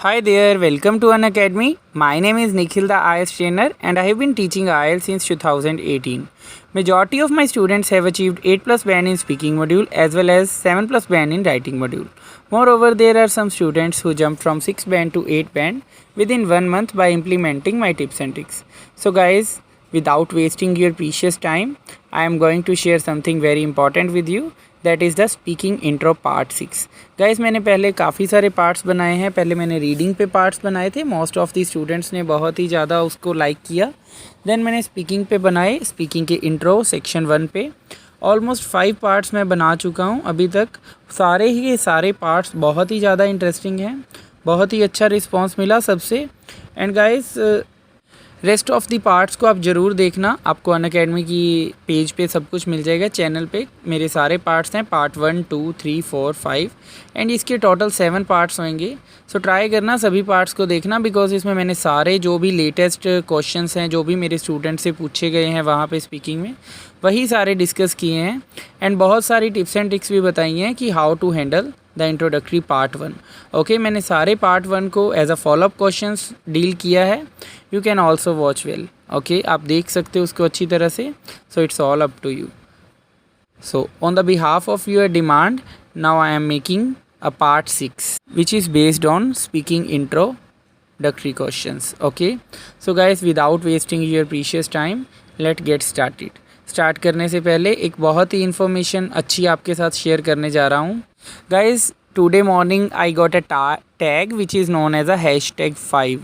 Hi there, welcome to Unacademy. My name is Nikhil, the IELTS trainer, and I have been teaching IELTS since 2018. Majority of my students have achieved 8 plus band in speaking module as well as 7 plus band in writing module. Moreover, there are some students who jumped from 6 band to 8 band within 1 month by implementing my tips and tricks. So guys, without wasting your precious time, I am going to share something very important with you. That is the speaking intro part 6. Guys मैंने पहले काफ़ी सारे parts बनाए हैं. पहले मैंने reading पे parts बनाए थे. मोस्ट ऑफ दी स्टूडेंट्स ने बहुत ही ज़्यादा उसको लाइक किया. देन मैंने स्पीकिंग पे बनाए, स्पीकिंग के इंट्रो सेक्शन 1 पे. ऑलमोस्ट 5 पार्ट्स मैं बना चुका हूँ अभी तक. सारे पार्ट्स बहुत ही ज़्यादा इंटरेस्टिंग हैं. बहुत ही अच्छा रिस्पॉन्स मिला सबसे. And guys rest of the parts को आप ज़रूर देखना. आपको अनअकैडमी की पेज पे सब कुछ मिल जाएगा. चैनल पे मेरे सारे पार्ट्स हैं. पार्ट 1, 2, 3, 4, 5 एंड इसके टोटल 7 पार्ट्स होंगे. सो ट्राई करना सभी पार्ट्स को देखना, बिकॉज इसमें मैंने सारे जो भी लेटेस्ट क्वेश्चंस हैं जो भी मेरे स्टूडेंट से पूछे गए हैं वहाँ पे स्पीकिंग में, वही सारे डिस्कस किए हैं. एंड बहुत सारी टिप्स एंड ट्रिक्स भी बताई हैं कि how to handle the introductory part 1. Okay, मैंने सारे पार्ट 1 को as a follow up questions deal किया है. You can also watch well. Okay, आप देख सकते हो उसको अच्छी तरह से. So it's all up to you. So on the behalf of your demand, now I am making a part 6 which is based on speaking introductory questions. Okay, so guys, without wasting your precious time, let's get started. Start करने से पहले एक बहुत ही information अच्छी आपके साथ share करने जा रहा हूँ. Guys, today morning I got a tag which is known as a #5.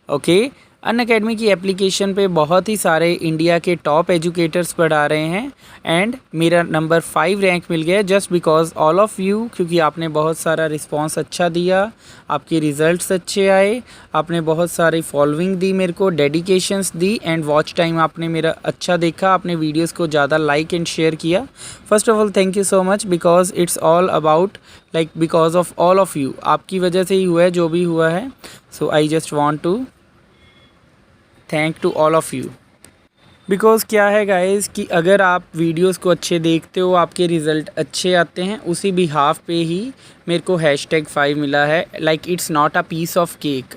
Okay, Unacademy की एप्लीकेशन पे बहुत ही सारे इंडिया के टॉप एजुकेटर्स पढ़ा रहे हैं. एंड मेरा नंबर 5 रैंक मिल गया just because all of you, क्योंकि आपने बहुत सारा रिस्पांस अच्छा दिया, आपके रिज़ल्ट्स अच्छे आए, आपने बहुत सारी फॉलोइंग दी मेरे को, dedications the, and watch time आपने मेरा अच्छा देखा, आपने वीडियोस को ज़्यादा लाइक एंड शेयर किया. First of all thank you so much, because it's all about because of all of you. आपकी वजह से ही हुआ है जो भी हुआ है. So I just want to thank to all of you. Because क्या है गाइज़ कि अगर आप वीडियोस को अच्छे देखते हो, आपके रिज़ल्ट अच्छे आते हैं, उसी बिहाफ पे ही मेरे को #5 मिला है. It's not a piece of cake.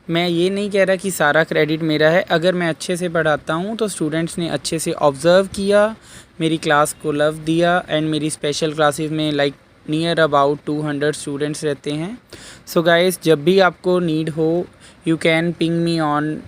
मैं ये नहीं कह रहा कि सारा क्रेडिट मेरा है. अगर मैं अच्छे से पढ़ाता हूँ तो स्टूडेंट्स ने अच्छे से ऑब्ज़र्व किया, मेरी क्लास को लव दिया. एंड मेरी स्पेशल क्लासेस में नियर अबाउट 200 स्टूडेंट्स रहते हैं. सो गाइज़, जब भी आपको नीड हो, you can ping me on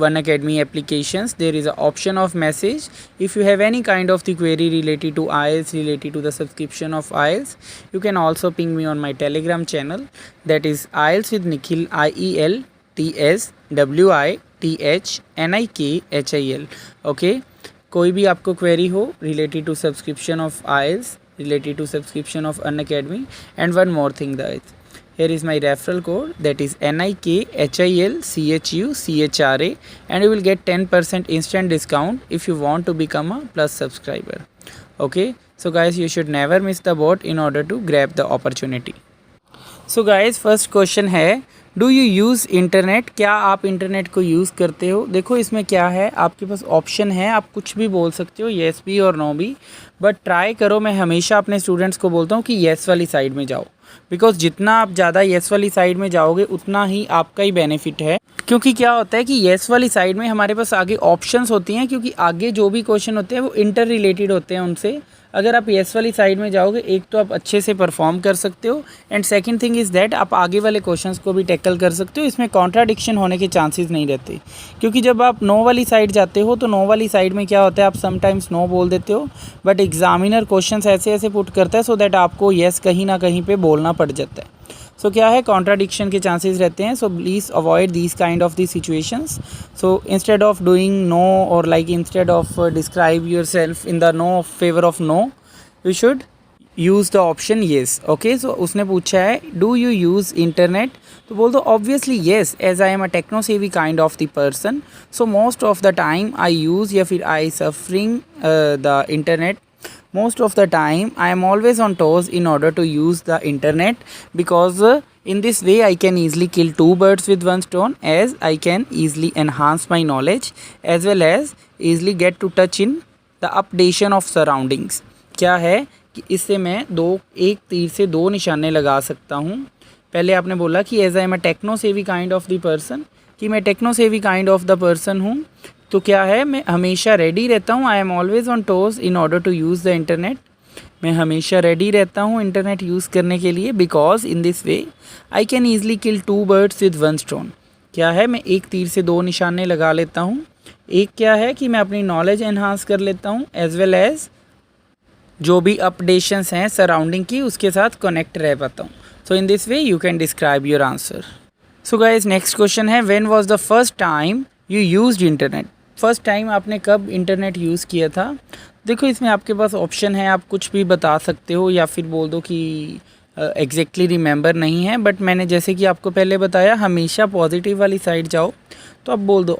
Unacademy applications. There is an option of message. If you have any kind of the query related to IELTS, related to the subscription of IELTS, you can also ping me on my Telegram channel, that is IELTS with Nikhil, IELTSWITHNIKHIL. okay, कोई भी आपको query हो related to subscription of IELTS, related to subscription of Unacademy. And one more thing, guys, here is my referral code, that is NIKHILCHUCHRA, and you will get 10% instant discount if you want to become a plus subscriber. Okay, so guys, you should never miss the boat in order to grab the opportunity. So guys, first question है, do you use internet? क्या आप internet को use करते हो? देखो इसमें क्या है, आपके पास ऑप्शन है, आप कुछ भी बोल सकते हो, येस भी और नो भी, बट ट्राई करो. मैं हमेशा अपने स्टूडेंट्स को बोलता हूँ कि येस वाली साइड में जाओ, बिकॉज जितना आप ज़्यादा येस वाली साइड में जाओगे उतना ही आपका ही बेनिफिट है. क्योंकि क्या होता है कि येस वाली साइड में हमारे पास आगे ऑप्शंस होती हैं, क्योंकि आगे जो भी क्वेश्चन होते हैं वो इंटर रिलेटेड होते हैं उनसे. अगर आप येस वाली साइड में जाओगे, एक तो आप अच्छे से परफॉर्म कर सकते हो, and second thing is that आप आगे वाले क्वेश्चंस को भी टैकल कर सकते हो. इसमें कॉन्ट्राडिक्शन होने के चांसेस नहीं रहते, क्योंकि जब आप नो वाली साइड जाते हो तो नो वाली साइड में क्या होता है, आप समटाइम्स नो बोल देते हो, बट एग्जामिनर क्वेश्चंस ऐसे पुट करता है सो दैट आपको येस कहीं ना कहीं पर बोलना पड़ जाता है. सो क्या है, कॉन्ट्राडिक्शन के चांसेस रहते हैं. So please avoid these kind of the situations. So instead of doing no और instead of describe yourself in the no favour of no, you should use the option yes. Okay, so उसने पूछा है do you use internet, तो बोल दो obviously yes, as I am a techno savvy kind of the person. So most of the time I use या फिर I suffering the internet. Most of the time I am always on toes in order to use the internet, because in this way I can easily kill 2 birds with 1 stone, as I can easily enhance my knowledge as well as easily get to touch in the updation of surroundings. क्या है कि इससे मैं एक तीर से 2 निशाने लगा सकता हूँ. पहले आपने बोला कि as I am a techno savvy kind of the person, कि मैं techno savvy kind of the person हूँ। तो क्या है, मैं हमेशा रेडी रहता हूँ, I am always on toes in order to use the internet. मैं हमेशा रेडी रहता हूँ इंटरनेट यूज़ करने के लिए, because in this way I can easily kill 2 birds with 1 stone. क्या है, मैं एक तीर से 2 निशाने लगा लेता हूँ। एक क्या है कि मैं अपनी नॉलेज एनहांस कर लेता हूँ, एज वेल एज जो भी अपडेशंस हैं सराउंडिंग की उसके साथ कनेक्ट रह पाता हूँ। So in this way you can describe your answer. So guys, next question है, when was the first time you used internet. First time आपने कब इंटरनेट यूज़ किया था। देखो, इसमें आपके पास ऑप्शन है, आप कुछ भी बता सकते हो या फिर बोल दो कि एग्जैक्टली रिमेंबर नहीं है, बट मैंने जैसे कि आपको पहले बताया हमेशा पॉजिटिव वाली साइड जाओ। तो आप बोल दो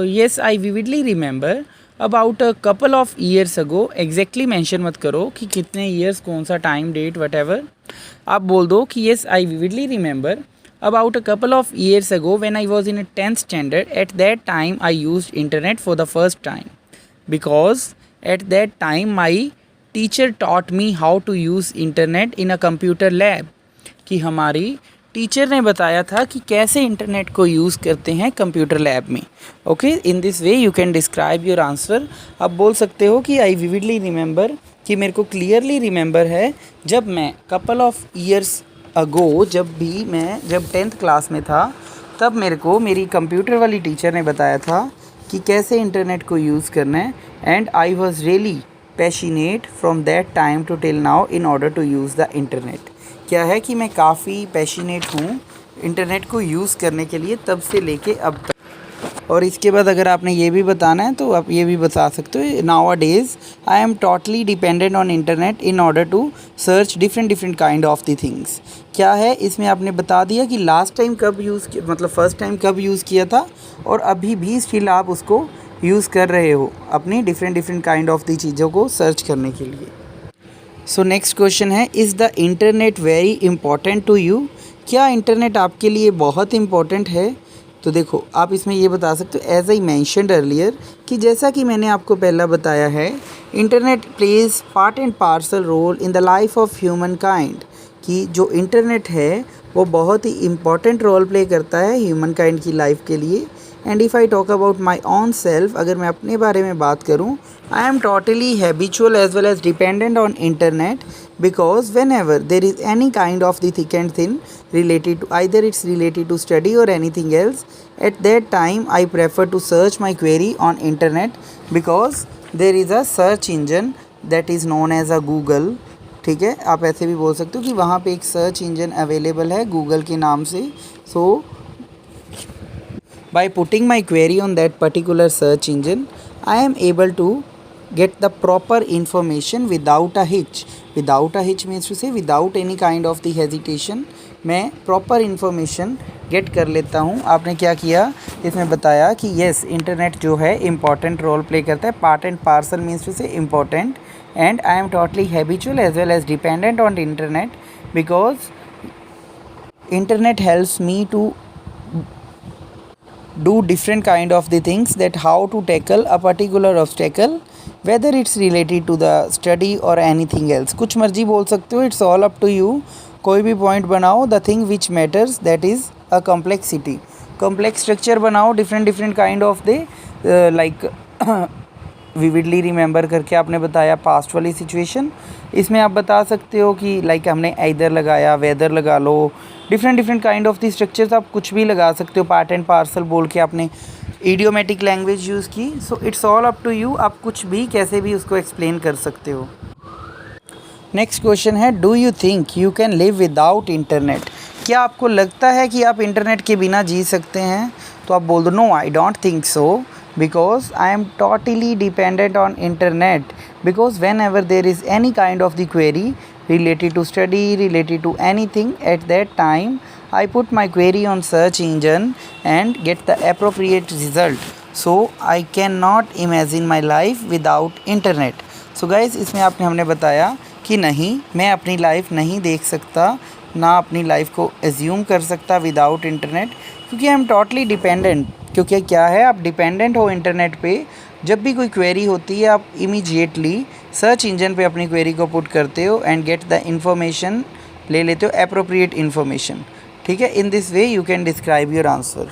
yes I vividly remember about a couple of years ago. Exactly mention मत करो कि कितने ईयर्स, कौन सा टाइम, डेट, वट। आप बोल दो कि yes I vividly remember about a couple of years ago when I was in a 10th standard. At that time I used internet for the first time, because at that time my teacher taught me how to use internet in a computer lab। कि हमारी teacher ने बताया था कि कैसे internet को use करते हैं कंप्यूटर लैब में। Okay, in this way you can describe your answer. आप बोल सकते हो कि आई विविडली रिमेंबर, कि मेरे को क्लियरली रिमेंबर है जब मैं कपल ऑफ ईयर्स अगो, जब 10th क्लास में था, तब मेरे को मेरी कंप्यूटर वाली टीचर ने बताया था कि कैसे इंटरनेट को यूज़ करना है। And I was really passionate from that time to till now in order to use the internet. क्या है कि मैं काफ़ी पैशनेट हूँ इंटरनेट को यूज़ करने के लिए, तब से लेके अब तक। और इसके बाद अगर आपने ये भी बताना है तो आप ये भी बता सकते हो, nowadays I am totally dependent on internet in order to search different kind of the things. क्या है, इसमें आपने बता दिया कि लास्ट टाइम कब यूज़ किया, मतलब फ़र्स्ट टाइम कब यूज़ किया था, और अभी भी स्टिल आप उसको यूज़ कर रहे हो अपनी डिफरेंट काइंड ऑफ द चीज़ों को सर्च करने के लिए। सो नेक्स्ट क्वेश्चन है, is the internet very important to you. क्या इंटरनेट आपके लिए बहुत इम्पॉर्टेंट है। तो देखो, आप इसमें ये बता सकते हो, एज आई मैंशनड अर्लियर, कि जैसा कि मैंने आपको पहला बताया है, internet plays part and parcel role in the life of humankind. कि जो इंटरनेट है वो बहुत ही इम्पॉर्टेंट रोल प्ले करता है ह्यूमन काइंड की लाइफ के लिए। And if I talk about my own self, अगर मैं अपने बारे में बात करूँ, I am totally habitual as well as dependent on internet, because whenever there is any kind of the thick and thin related to, either it's related to study or anything else, at that time I prefer to search my query on internet, because there is a search engine that is known as a Google। ठीक है, आप ऐसे भी बोल सकते हो कि वहाँ पे एक सर्च इंजन अवेलेबल है गूगल के नाम से। सो by putting my query on that particular search engine, I am able to get the proper information without a hitch। without a hitch means to say without any kind of the hesitation, मैं proper information get कर लेता हूँ। आपने क्या किया, इसमें बताया कि yes, इंटरनेट जो है important role play करता है, part and parcel means to say important, and I am totally habitual as well as dependent on the internet, because internet helps me to do different kind of the things, that how to tackle a particular obstacle, whether it's related to the study or anything else। कुछ मर्जी बोल सकते हो, it's all up to you। कोई भी point बनाओ, the thing which matters that is a complexity, complex structure बनाओ, different kind of the like vividly remember करके आपने बताया पास्ट वाली सिचुएशन। इसमें आप बता सकते हो कि लाइक हमने इधर लगाया, वेदर लगा लो, different kind of the structures आप कुछ भी लगा सकते हो। पार्ट एंड पार्सल बोल के आपने इडियोमेटिक लैंग्वेज यूज़ की। So it's all up to you, आप कुछ भी कैसे भी उसको एक्सप्लेन कर सकते हो। नेक्स्ट क्वेश्चन है, do you think you can live without internet. क्या आपको लगता है कि आप इंटरनेट के बिना जी सकते हैं। तो आप बोल दो, no I don't think so, because I am totally dependent on internet, because whenever there is any kind of the query related to study, related to anything, at that time I put my query on search engine and get the appropriate result। so I cannot imagine my life without internet। so guys, इसमें हमने बताया कि नहीं, मैं अपनी life नहीं देख सकता, ना अपनी लाइफ को एज्यूम कर सकता विदाउट इंटरनेट, क्योंकि आई एम टोटली डिपेंडेंट। क्योंकि क्या है, आप डिपेंडेंट हो इंटरनेट पे। जब भी कोई क्वेरी होती है, आप इमीडिएटली सर्च इंजन पे अपनी क्वेरी को पुट करते हो एंड गेट द इन्फॉर्मेशन, ले लेते हो एप्रोप्रिएट इन्फॉर्मेशन। ठीक है, in this way you can describe your answer.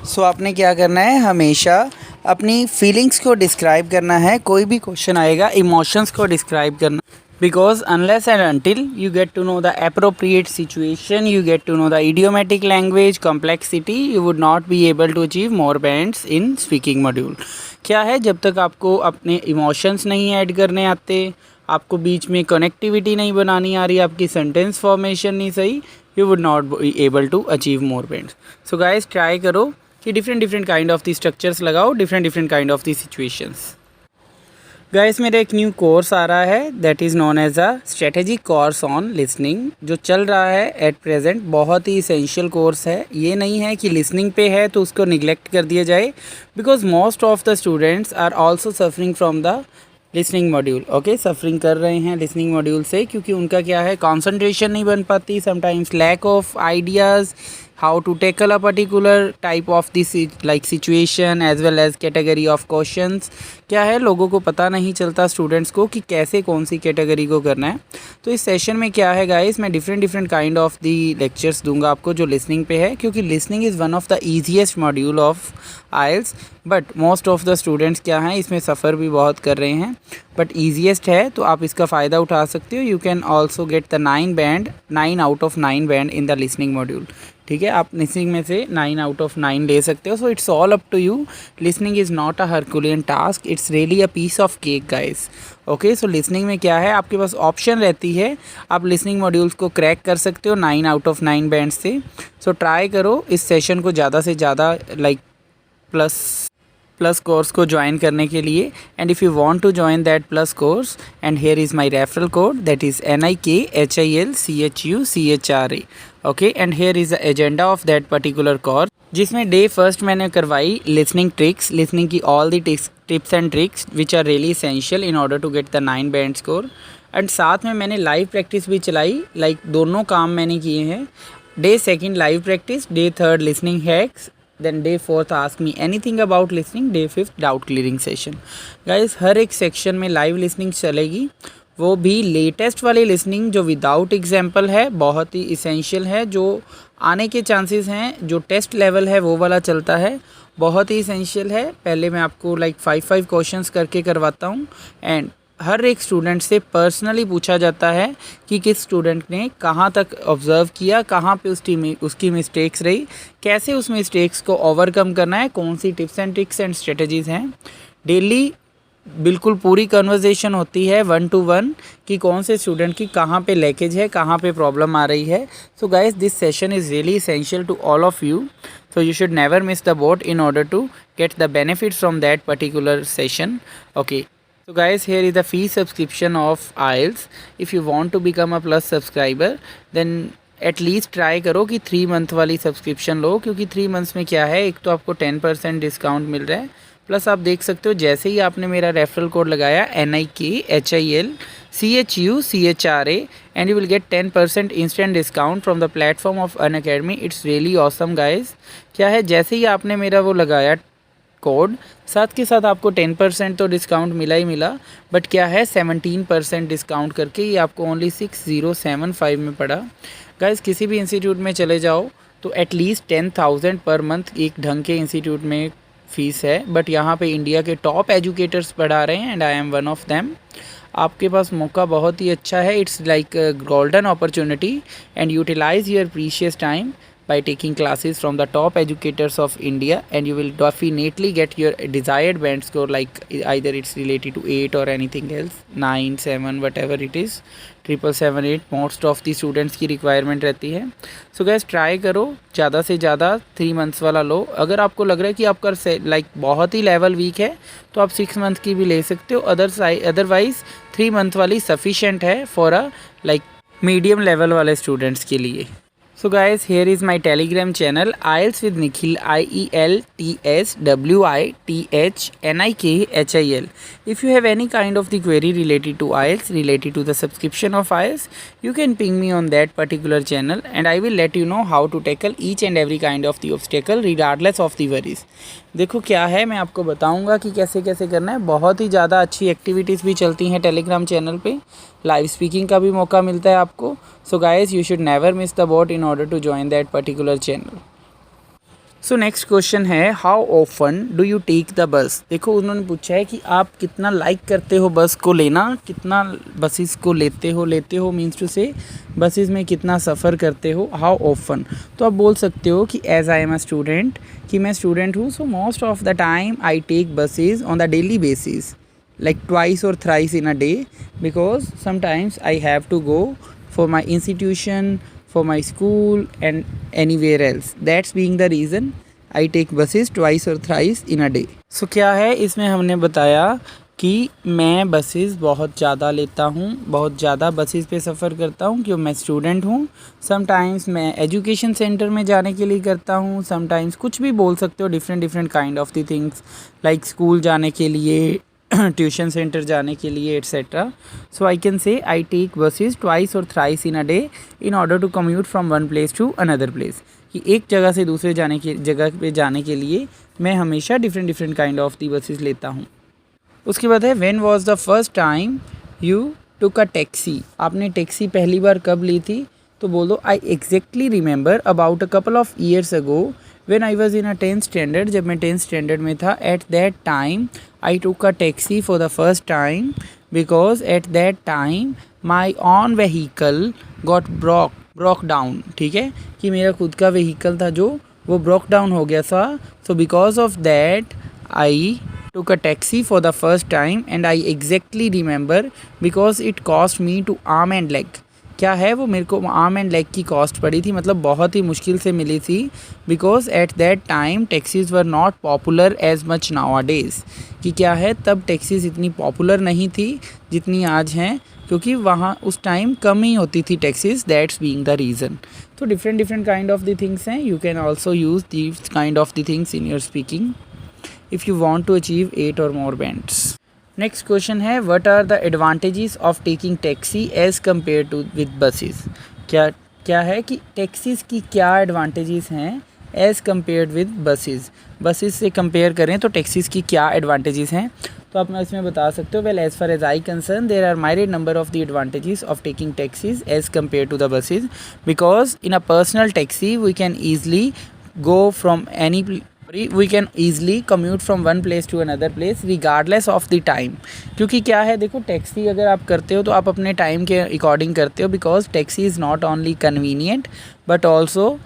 So आपने क्या करना है, हमेशा अपनी फीलिंग्स को डिस्क्राइब करना है। कोई भी क्वेश्चन आएगा इमोशंस को डिस्क्राइब करना, because unless and until you get to know the appropriate situation, you get to know the idiomatic language complexity, you would not be able to achieve more bands in speaking module। क्या है, जब तक आपको अपने emotions नहीं add करने आते, आपको बीच में कनेक्टिविटी नहीं बनानी आ रही, आपकी सेंटेंस फॉर्मेशन नहीं सही, you would not be able to achieve more bands। so guys try करो कि different kind of the structures लगाओ, different kind of the situations. Guys मेरा एक न्यू कोर्स आ रहा है that is known as a strategy course on listening, जो चल रहा है एट प्रेजेंट। बहुत ही इसेंशियल कोर्स है। ये नहीं है कि लिसनिंग पे है तो उसको निगलेक्ट कर दिया जाए, because most of the students are also suffering from the listening module. Okay, suffering कर रहे हैं लिसनिंग मॉड्यूल से, क्योंकि उनका क्या है, कॉन्सेंट्रेशन नहीं बन पाती, sometimes lack of ideas how to tackle a particular type of this like situation as well as category of questions। क्या है, लोगों को पता नहीं चलता स्टूडेंट्स को कि कैसे कौन सी कैटेगरी को करना है। तो इस सेशन में क्या है गाइस, मैं different kind of the lectures दूंगा आपको जो लिसनिंग पे है, क्योंकि listening is one of the easiest module of IELTS. But most of the students क्या हैं, इसमें सफ़र भी बहुत कर रहे हैं, बट ईजीएस्ट है तो आप इसका फ़ायदा उठा सकते हो। You can also get the 9 out of 9 band in the listening module. ठीक है, आप लिसनिंग में से 9 आउट ऑफ 9 ले सकते हो। So it's all up to you. Listening is not a herculean task, it's really a piece of cake guys. Okay, so listening में क्या है, आपके पास ऑप्शन रहती है, आप लिसनिंग मॉड्यूल्स को क्रैक कर सकते हो 9 आउट ऑफ 9 बैंड से। सो ट्राई करो इस सेशन को ज़्यादा से ज़्यादा लाइक प्लस कोर्स को ज्वाइन करने के लिए। And if you want to join that plus course, and here is my referral code that is NIKHILCHUCHRA। Okay, and here is the agenda of that particular course, जिसमें day first मैंने करवाई listening tricks, listening की all the tips and tricks which are really essential in order to get the 9 band score. एंड साथ में मैंने live practice भी चलाई, लाइक दोनों काम मैंने किए हैं। Day second live practice, day third listening hacks, then day fourth ask me anything about listening, day fifth doubt clearing session. Guys हर एक सेक्शन में लाइव लिसनिंग चलेगी, वो भी लेटेस्ट वाली लिसनिंग जो विदाउट एग्जाम्पल है, बहुत ही इसेंशियल है, जो आने के चांसेस हैं। जो टेस्ट लेवल है वो वाला चलता है, बहुत ही इसेंशियल है। पहले मैं आपको लाइक 5 क्वेश्चंस करके करवाता हूँ, एंड हर एक स्टूडेंट से पर्सनली पूछा जाता है कि किस स्टूडेंट ने कहाँ तक ऑब्ज़र्व किया, कहाँ पे उसकी मिस्टेक्स रही, कैसे उस मिस्टेक्स को ओवरकम करना है, कौन सी tips and tricks and strategies हैं। डेली बिल्कुल पूरी कन्वर्जेशन होती है 1 to 1 कि कौन से स्टूडेंट की कहाँ पे लैकेज है, कहाँ पे प्रॉब्लम आ रही है। So guys this session is really essential to all of you, so you should never miss the boat in order to get the benefits from that particular session। Okay, so guys here is the fee subscription of IELTS। if you want to become a plus subscriber then at least try करो कि 3 month वाली subscription लो, क्योंकि 3 months में क्या है, एक तो आपको 10% डिस्काउंट मिल रहा है, प्लस आप देख सकते हो जैसे ही आपने मेरा रेफरल कोड लगाया NIKHILCHUCHRA and you will get 10% instant discount from the platform of Unacademy। it's really awesome guys। क्या है, जैसे ही आपने मेरा वो लगाया कोड, साथ के साथ आपको 10% तो डिस्काउंट मिला ही मिला, बट क्या है 17% डिस्काउंट करके ये आपको ओनली 6075 में पड़ा। गाइस किसी भी इंस्टीट्यूट में चले जाओ तो एटलीस्ट 10,000 पर मंथ एक ढंग के इंस्टीट्यूट में फ़ीस है, बट यहाँ पे इंडिया के टॉप एजुकेटर्स पढ़ा रहे हैं and I am one of them. आपके पास मौका बहुत ही अच्छा है, it's like golden opportunity and utilize your precious time by taking classes from the top educators of India, and you will definitely get your desired band score, like either it's related to 8 or anything else, 9, 7 whatever it is, 777, 8 most of the students की requirement रहती है। so guys try करो ज़्यादा से ज़्यादा 3 months वाला लो। अगर आपको लग रहा है कि आपका लाइक बहुत ही लेवल वीक है तो आप 6 मंथ की भी ले सकते हो, अदरवाइज़ 3 मंथ वाली सफिशेंट है for a like medium level वाले स्टूडेंट्स के लिए। So guys here is my telegram channel IELTS with Nikhil, IELTSWITHNIKHIL। if you have any kind of the query related to IELTS, related to the subscription of IELTS, you can ping me on that particular channel and I will let you know how to tackle each and every kind of the obstacle regardless of the worries। देखो क्या है, मैं आपको बताऊंगा कि कैसे कैसे करना है। बहुत ही ज़्यादा अच्छी एक्टिविटीज़ भी चलती हैं टेलीग्राम चैनल पे, लाइव स्पीकिंग का भी मौका मिलता है आपको. So guys you should never miss the boat in order to join that particular channel. So next question है, how often do you take the bus. देखो उन्होंने पूछा है कि आप कितना लाइक करते हो बस को लेना, कितना बसेस को लेते हो मीन्स टू से बसेस में कितना सफ़र करते हो. हाउ ऑफन, तो आप बोल सकते हो कि as I am a student, कि मैं स्टूडेंट हूँ. So most of the time I take buses on the daily basis, like twice or thrice in a day, because sometimes I have to go for my institution, for my school and anywhere else. That's being the reason I take buses twice or thrice in a day. So क्या है इसमें हमने बताया कि मैं buses बहुत ज़्यादा लेता हूँ, बहुत ज़्यादा बसेस पे सफ़र करता हूँ क्योंकि मैं स्टूडेंट हूँ. समटाइम्स मैं एजुकेशन सेंटर में जाने के लिए करता हूँ, समटाइम्स कुछ भी बोल सकते हो, different different kind of the things, like school जाने के लिए, ट्यूशन सेंटर जाने के लिए etcetera. So I can say I take buses twice और thrice in a day in order to commute from one place to another place, कि एक जगह से दूसरे जगह पे जाने के लिए मैं हमेशा different different kind of the buses लेता हूँ. उसके बाद है, when was the first time you took a taxi. आपने टैक्सी पहली बार कब ली थी, तो बोल दो आई exactly remember about a couple of years ago when I was in a 10th standard. जब मैं 10th स्टैंडर्ड में था, eight that time I took a taxi for the first time, because at that time my on vehicle got broke down. ठीक है, कि मेरा खुद का व्हीकल था जो वो ब्रोक डाउन हो गया था. So because of that I took a taxi for the first time and I exactly remember because it cost me to arm and leg. क्या है, वो मेरे को आर्म एंड लेग की कॉस्ट पड़ी थी, मतलब बहुत ही मुश्किल से मिली थी. Because at that time taxis were not popular as much nowadays, कि क्या है तब टैक्सीज़ इतनी पॉपुलर नहीं थी जितनी आज हैं, क्योंकि वहाँ उस टाइम कम ही होती थी taxis. That's being the reason. तो different different kind of the things हैं. You can also use these kind of the things in your speaking if you want to achieve 8 or more bands. Next question है, what are the advantages of taking taxi as compared to with buses. क्या है कि taxis की क्या advantages हैं as compared with buses. Buses से compare करें तो टैक्सीज़ की क्या एडवांटेजेस हैं, तो आप मैं इसमें बता सकते हो. Well as far as I concern there are myriad number of the advantages of taking taxis as compare to the buses, because in a personal taxi we can easily go from any we can easily commute from one place to another place regardless of the time. क्योंकि क्या है, देखो taxi अगर आप करते हो तो आप अपने टाइम के अकॉर्डिंग करते हो, because taxi is not only convenient but also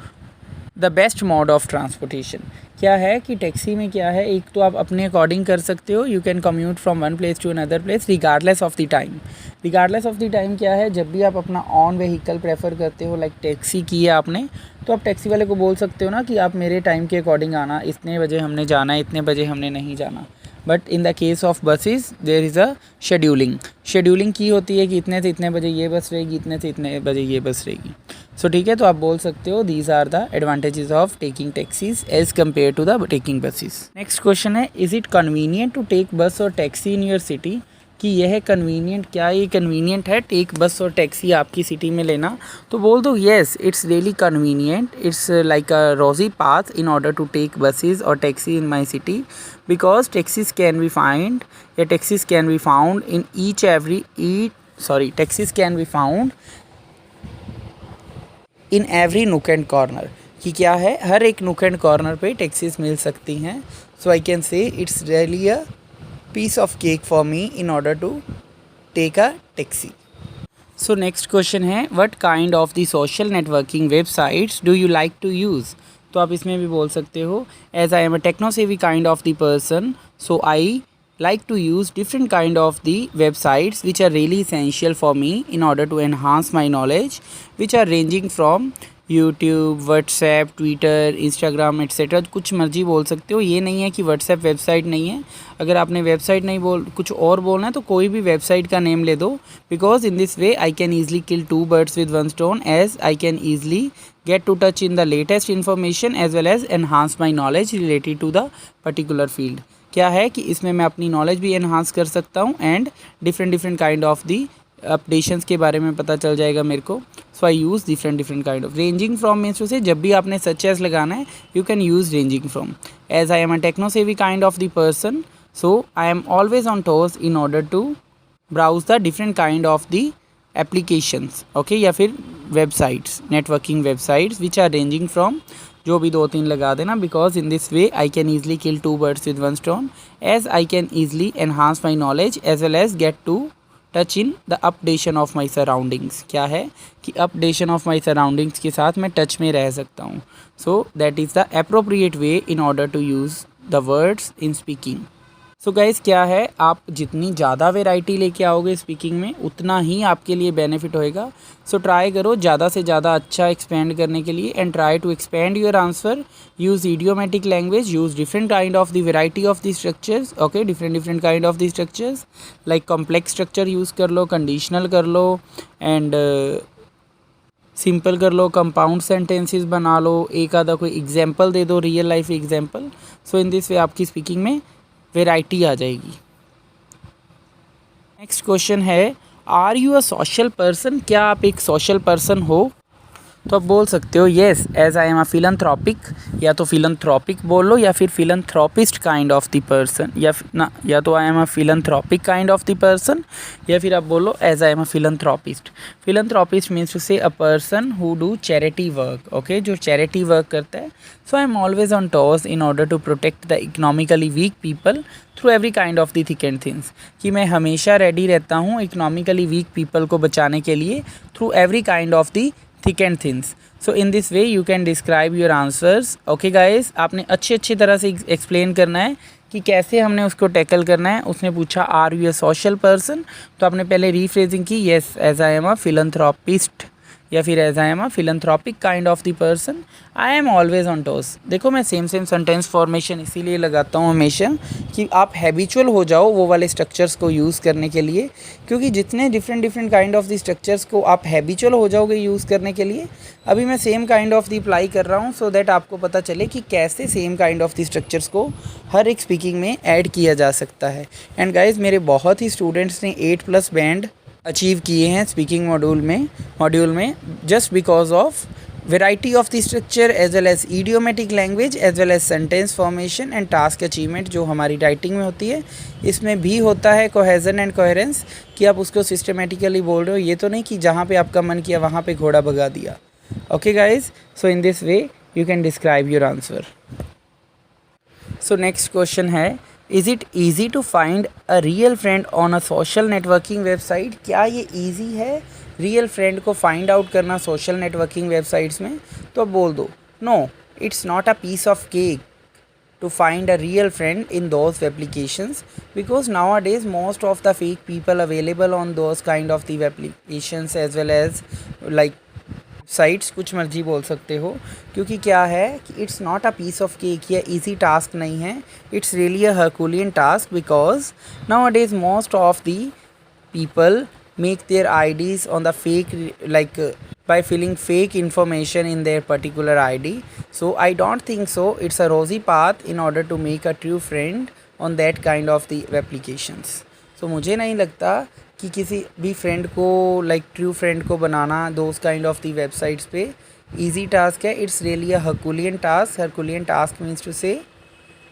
the best mode of transportation. क्या है कि टैक्सी में क्या है, एक तो आप अपने अकॉर्डिंग कर सकते हो, you can commute from one place to another place regardless of the time. Regardless of the time क्या है, जब भी आप अपना ऑन व्हीकल प्रेफर करते हो, लाइक टैक्सी की है आपने, तो आप टैक्सी वाले को बोल सकते हो ना कि आप मेरे टाइम के अकॉर्डिंग आना, इतने बजे हमने जाना है, इतने बजे हमने नहीं जाना. But in the case of buses there is a scheduling की होती है कि इतने से इतने बजे ये बस रहेगी, इतने से इतने बजे ये बस रहेगी. सो ठीक है, तो आप बोल सकते हो these are the advantages of taking taxis as compare to the taking buses. Next question है, is it convenient to take bus और टैक्सी इन योर सिटी. कि यह कन्वीनियंट, क्या ये कन्वीनियंट है टेक बस और टैक्सी आपकी सिटी में लेना, तो बोल दो yes it's really convenient. It's like a rosy path in order to take buses और taxi in my city, because taxis can be find या taxis can be found in taxis can be found in every nook and corner. कि क्या है, हर एक nook and corner पे taxis मिल सकती हैं. So I can say it's really a piece of cake for me in order to take a taxi. So next question है, what kind of the social networking websites do you like to use. तो आप इसमें भी बोल सकते हो, as I am a techno savvy kind of the person, so I like to use different kind of the websites which are really essential for me in order to enhance my knowledge, which are ranging from YouTube, WhatsApp, Twitter, Instagram etcetera. कुछ मर्जी बोल सकते हो. ये नहीं है कि WhatsApp website नहीं है. अगर आपने वेबसाइट नहीं कुछ और बोलना है तो कोई भी वेबसाइट का नेम ले दो, because in this way I can easily kill 2 birds with 1 stone, as I can easily get to touch in the latest information as well as enhance my knowledge related to the particular field. क्या है कि इसमें मैं अपनी knowledge भी enhance कर सकता हूँ and different kind of the updations के बारे में पता चल जाएगा मेरे को. So I use different kind of. Ranging from means to say जब भी आपने सच एज लगाना है you can use ranging from. As I am a techno savvy kind of the person, so I am always on toes in order to browse the different kind of the applications, okay, या फिर websites, networking websites which are ranging from, जो भी 2-3 लगा देना, because in this way I can easily kill 2 birds with 1 stone, as I can easily enhance my knowledge as well as get to touch in the updation of my surroundings. क्या है कि updation of my surroundings के साथ मैं touch में रह सकता हूँ। So that is the appropriate way in order to use the words in speaking. So guys क्या है, आप जितनी ज़्यादा वेराइटी लेके आओगे स्पीकिंग में उतना ही आपके लिए बेनिफिट होएगा। सो ट्राई करो ज़्यादा से ज़्यादा अच्छा एक्सपेंड करने के लिए, and try to expand your answer, use idiomatic language, use different kind of the variety of the structures, okay, different kind of the structures, like complex structure use कर लो, कंडीशनल कर लो, एंड सिंपल कर लो, compound sentences बना लो, एक आधा कोई example दे दो, real life example. So in this way आपकी स्पीकिंग में वेराइटी आ जाएगी। Next question is, are you a social person? क्या आप एक सोशल पर्सन हो? तो आप बोल सकते हो yes as I am a philanthropic, या तो फिलंथ्रॉपिक बोल लो, या फिर philanthropist kind of the person, या तो I am a philanthropic kind of the person, या फिर आप बोलो as I am a philanthropist. Philanthropist means to say a person who do charity work, okay, जो चैरिटी वर्क करता है। So I am always on toes in order to protect the economically week people through every kind of the thick and things, कि मैं हमेशा ready रहता हूँ economically weak people को बचाने के लिए through every kind of the thick and thins. So in this way you can describe your answers. Okay guys, आपने अच्छी तरह से एक्सप्लेन करना है कि कैसे हमने उसको टैकल करना है। उसने पूछा are you a social person, तो आपने पहले रीफ्रेजिंग की yes as I am a philanthropist, या फिर as I am a philanthropic kind of the person, I am always on toes. देखो मैं सेम सेंटेंस फॉर्मेशन इसीलिए लगाता हूँ हमेशा कि आप हैबिचुअल हो जाओ वो वाले स्ट्रक्चर्स को यूज़ करने के लिए, क्योंकि जितने different kind of the structures को आप हैबिचुअल हो जाओगे यूज़ करने के लिए, अभी मैं same kind of the apply कर रहा हूँ सो दैट आपको पता चले कि कैसे same kind of the structures को हर एक स्पीकिंग में ऐड किया जा सकता है। एंड गाइज मेरे बहुत ही स्टूडेंट्स ने 8+ बैंड अचीव किए हैं स्पीकिंग मॉड्यूल में just because of variety of the structure as well as idiomatic language as well as sentence formation and task achievement, जो हमारी राइटिंग में होती है इसमें भी होता है कोहेजन एंड कोहेरेंस, कि आप उसको सिस्टमेटिकली बोल रहे हो, ये तो नहीं कि जहाँ पे आपका मन किया वहाँ पे घोड़ा भगा दिया। Okay guys, so in this way you can describe your answer. So next question है, is it easy to find a real friend on a social networking website? क्या ये ईजी है रियल फ्रेंड को फाइंड आउट करना social networking websites में? तो अब बोल दो no, it's not a piece of cake to find a real friend in those applications, because nowadays most of the fake people available on those kind of the applications as well as like sites, कुछ मर्जी बोल सकते हो, क्योंकि क्या है कि it's not a piece of cake, या ईजी टास्क नहीं है, it's really a herculean task, because nowadays most of the people make their IDs on the fake, like by filling fake information in their particular ID. So I don't think so it's a rosy path in order to make a true friend on that kind of the applications. So मुझे नहीं लगता कि किसी भी friend को like true friend को बनाना those kind of the websites पे easy task है. It's really a Herculean task. Herculean task means to say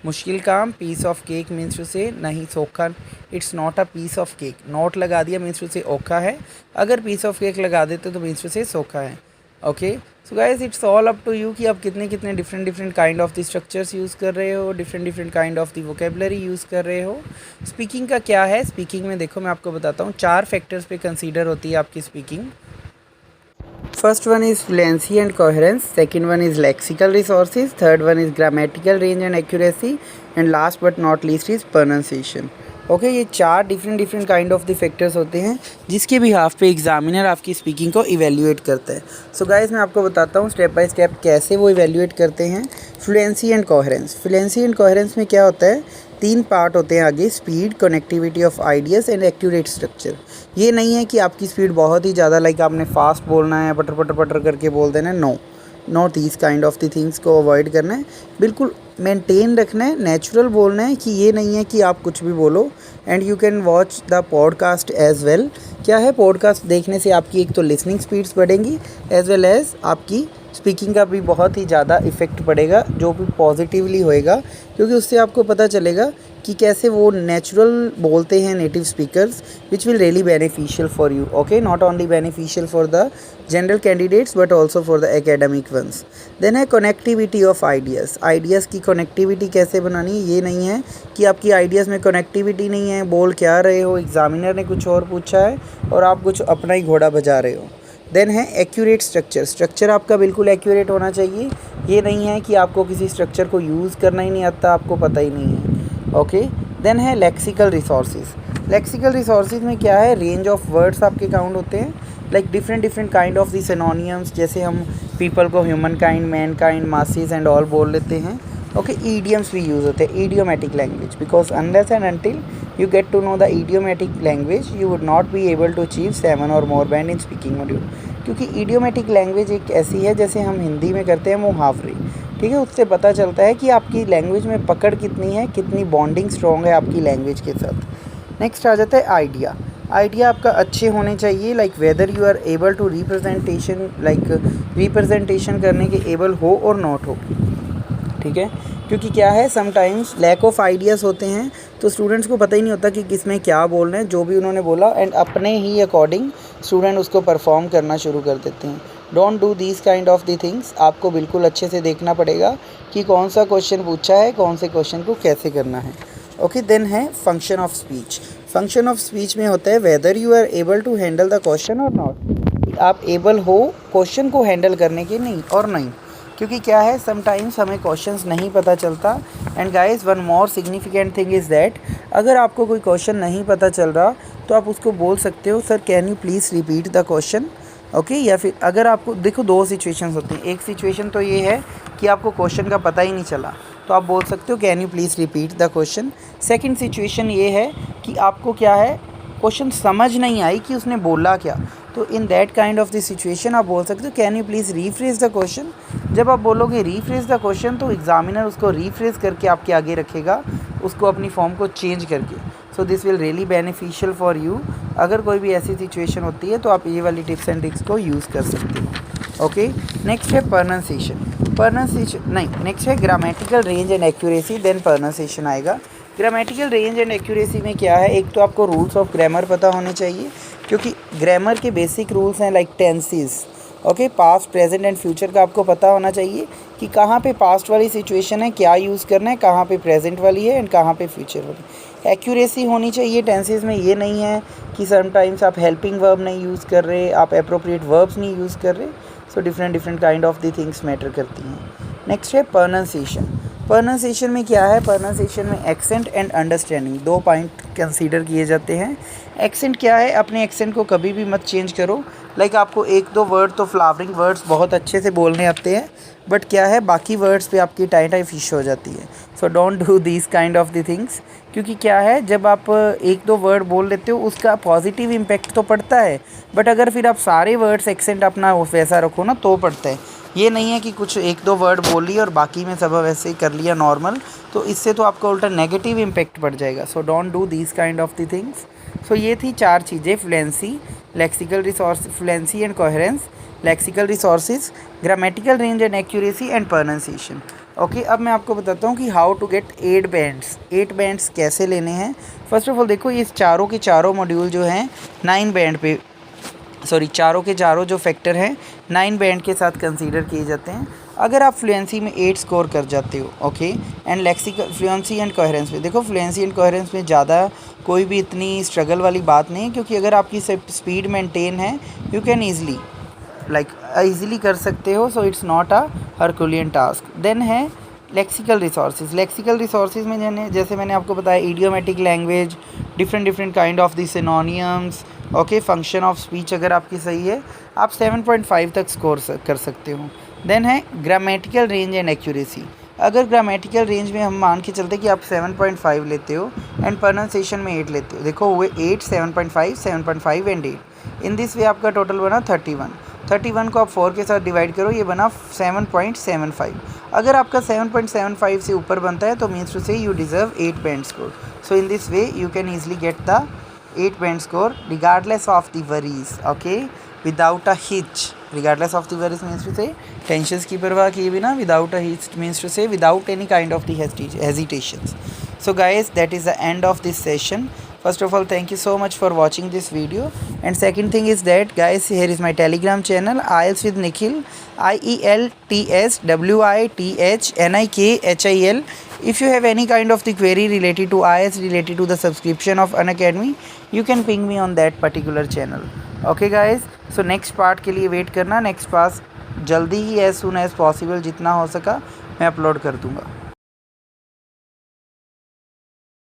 मुश्किल काम, piece of cake means to say नहीं सोखा, it's not a piece of cake, not लगा दिया means to से ओखा है, अगर पीस ऑफ केक लगा देते तो मीन्स टू से सोखा है। Okay, so guys it's all up to you कि आप कितने different kind of the structures use कर रहे हो, different kind of the vocabulary use कर रहे हो। स्पीकिंग का क्या है, स्पीकिंग में देखो मैं आपको बताता हूँ 4 फैक्टर्स पे कंसीडर होती है आपकी speaking. First one is fluency and coherence, second one is lexical resources, third one is grammatical range and accuracy, and last but not least is pronunciation. Okay, ये 4 different kind of the factors होते हैं जिसके behalf पे examiner आपकी speaking को evaluate करता है। So guys मैं आपको बताता हूँ स्टेप बाय स्टेप कैसे वो इवेल्युएट करते हैं। Fluency and coherence, fluency and coherence में क्या होता है, 3 पार्ट होते हैं आगे, speed, connectivity of ideas and accurate structure. ये नहीं है कि आपकी स्पीड बहुत ही ज़्यादा लाइक आपने फास्ट बोलना है, पटर करके बोल देना है, no, not these kind of the things को अवॉइड करना है, बिल्कुल मेंटेन रखना है, नेचुरल बोलना है, कि ये नहीं है कि आप कुछ भी बोलो। And you can watch the podcast as well. क्या है, पॉडकास्ट देखने से आपकी एक तो लिसनिंग स्पीड्स बढ़ेंगी एज वेल एज आपकी स्पीकिंग का भी बहुत ही ज़्यादा इफ़ेक्ट पड़ेगा, जो भी पॉजिटिवली होएगा, क्योंकि उससे आपको पता चलेगा कि कैसे वो नेचुरल बोलते हैं native speakers, which will really beneficial for you, okay, not only beneficial for the general candidates but also for the academic ones. Then है कनेक्टिविटी ऑफ आइडियाज़। आइडियाज़ की कनेक्टिविटी कैसे बनानी है, ये नहीं है कि आपकी आइडियाज़ में कनेक्टिविटी नहीं है, बोल क्या रहे हो, एग्जामिनर ने कुछ और पूछा है और आप कुछ अपना ही घोड़ा बजा रहे हो। देन है एक्यूरेट स्ट्रक्चर। स्ट्रक्चर आपका बिल्कुल एक्यूरेट होना चाहिए, ये नहीं है कि आपको किसी स्ट्रक्चर को यूज़ करना ही नहीं आता, आपको पता ही नहीं है, ओके। देन है लेक्सिकल रिसोर्सेज। लेक्सिकल रिसोर्सेज में क्या है, रेंज ऑफ वर्ड्स आपके काउंट होते हैं, like different kind of the synonyms, जैसे हम पीपल को human kind, man kind, masses and all बोल लेते हैं, ओके। ईडियम्स भी यूज़ होते हैं, idiomatic language, because unless and until you get to know the idiomatic language you would not be able to achieve 7 or more band in speaking module। क्योंकि idiomatic language एक ऐसी है जैसे हम हिंदी में करते हैं मुहावरे, ठीक है, उससे पता चलता है कि आपकी लैंग्वेज में पकड़ कितनी है, कितनी बॉन्डिंग स्ट्रॉन्ग है आपकी लैंग्वेज के साथ। नेक्स्ट आ जाता है आइडिया। आइडिया आपका अच्छे होने चाहिए, like whether you are able to representation, like representation करने के एबल हो और नॉट हो, ठीक है। क्योंकि क्या है, समटाइम्स लैक ऑफ आइडियाज़ होते हैं, तो स्टूडेंट्स को पता ही नहीं होता कि किस में क्या बोल रहे हैं, जो भी उन्होंने बोला एंड अपने ही अकॉर्डिंग स्टूडेंट उसको परफॉर्म करना शुरू कर देते हैं। Don't do these kind of the things. आपको बिल्कुल अच्छे से देखना पड़ेगा कि कौन सा क्वेश्चन पूछा है, कौन से क्वेश्चन को कैसे करना है, ओके। देन है function of speech. Function of speech में होता है whether you are able to handle the question और नॉट, आप एबल हो क्वेश्चन को हैंडल करने के नहीं और नहीं। क्योंकि क्या है, समटाइम्स हमें क्वेश्चंस नहीं पता चलता। And guys, one more significant thing is that अगर आपको कोई क्वेश्चन नहीं पता चल रहा तो आप उसको बोल सकते हो, sir can you please repeat the question, okay. या फिर अगर आपको, देखो दो सिचुएशंस होती हैं, एक सिचुएशन तो ये है कि आपको क्वेश्चन का पता ही नहीं चला, तो आप बोल सकते हो can you please repeat the question. Second situation ये है कि आपको क्या है, क्वेश्चन समझ नहीं आई कि उसने बोला क्या, तो in that kind of the situation आप बोल सकते हो can you please rephrase the question. जब आप बोलोगे रीफ्रेज द क्वेश्चन तो एग्जामिनर उसको रीफ्रेज करके आपके आगे रखेगा, उसको अपनी फॉर्म को चेंज करके। So this will really beneficial for you. अगर कोई भी ऐसी सिचुएशन होती है तो आप ये वाली टिप्स एंड ट्रिक्स को यूज़ कर सकते हो, ओके। नेक्स्ट है प्रोनाउंसिएशन नहीं, नेक्स्ट है grammatical range and accuracy, then pronunciation आएगा। ग्रामेटिकल रेंज एंड एक्यूरेसी में क्या है, एक तो आपको रूल्स ऑफ ग्रामर पता होने चाहिए, क्योंकि ग्रामर के बेसिक रूल्स हैं like tenses, okay, past present and future का आपको पता होना चाहिए कि कहाँ पे पास्ट वाली सिचुएशन है क्या यूज़ करना है, कहाँ पे प्रेजेंट वाली है एंड कहाँ पे फ्यूचर वाली। एक्यूरेसी होनी चाहिए टेंसेस में, ये नहीं है कि समटाइम्स आप हेल्पिंग वर्ब नहीं यूज़ कर रहे, आप अप्रोप्रिएट वर्ब्स नहीं यूज़ कर रहे, so different kind of the things matter करती हैं। नेक्स्ट है प्रोनाउंसिएशन। प्रोनाउंसिएशन में क्या है, प्रोनाउंसिएशन में एक्सेंट एंड अंडरस्टैंडिंग दो पॉइंट कंसीडर किए जाते हैं। एक्सेंट क्या है, अपने एक्सेंट को कभी भी मत चेंज करो, लाइक आपको एक दो वर्ड तो फ्लावरिंग वर्ड्स बहुत अच्छे से बोलने आते हैं, बट क्या है बाकी वर्ड्स पे आपकी टाई फिश हो जाती है। सो don't do these kind of the things, क्योंकि क्या है जब आप एक दो वर्ड बोल लेते हो उसका पॉजिटिव इम्पैक्ट तो पड़ता है, बट अगर फिर आप सारे वर्ड्स एक्सेंट अपना वैसा रखो ना तो पड़ता है। ये नहीं है कि कुछ एक दो वर्ड बोल लिए और बाकी में सब वैसे ही कर लिया नॉर्मल, तो इससे तो आपका उल्टा नेगेटिव इम्पैक्ट पड़ जाएगा। So don't do these kind of the things. So ये थी चार चीज़ें, fluency, lexical resource, fluency and coherence, lexical resources, grammatical range and accuracy and pronunciation, okay. अब मैं आपको बताता हूँ कि how to get 8 bands. 8 bands कैसे लेने हैं। फर्स्ट ऑफ ऑल देखो, ये चारों के चारों मॉड्यूल जो हैं 9 बैंड पे, सॉरी चारों के चारों जो फैक्टर हैं 9 बैंड के साथ कंसीडर किए जाते हैं। अगर आप फ्लुएंसी में 8 स्कोर कर जाते हो, okay, and lexical, fluency and coherence में, देखो फ्लुएंसी एंड कोहेरेंस में ज़्यादा कोई भी इतनी स्ट्रगल वाली बात नहीं है, क्योंकि अगर आपकी स्पीड मेंटेन है यू कैन ईज़िली ईज़िली कर सकते हो। So it's not a herculean task. Then है लेक्सिकल रिसोर्सेज। लेक्सिकल रिसोर्सेज में जैसे मैंने आपको बताया, idiomatic language, different kind of the synonyms, okay, function of speech अगर आपकी सही है आप 7.5 तक स्कोर कर सकते हो। देन है ग्रामेटिकल रेंज एंड एक्यूरेसी। अगर ग्रामेटिकल रेंज में हम मान के चलते कि आप 7.5 लेते हो एंड प्रोनाउंसिएशन में 8 लेते हो, देखो हुए 8, 7.5 एंड 8, इन दिस वे आपका टोटल बना 31 को आप 4 के साथ डिवाइड करो, ये बना 7.75। अगर आपका 7.75 से ऊपर बनता है तो मीन्स टू से you deserve 8 band score. So in this way you can easily get the 8 band score regardless of the worries, okay, without a hitch, regardless of the worries means to say tensions की परवाह किए बिना, without a haste means to say without any kind of the hesitations. So guys, that is the end of this session. First of all, thank you so much for watching this video. And second thing is that guys, here is my Telegram channel, IELTS with Nikhil, IELTSWITHNIKHIL. If you have any kind of the query related to IELTS, related to the subscription of Unacademy, you can ping me on that particular channel. Okay guys, so next part के लिए wait करना. Next part जल्दी ही as soon as possible जितना हो सका मैं upload कर दूँगा.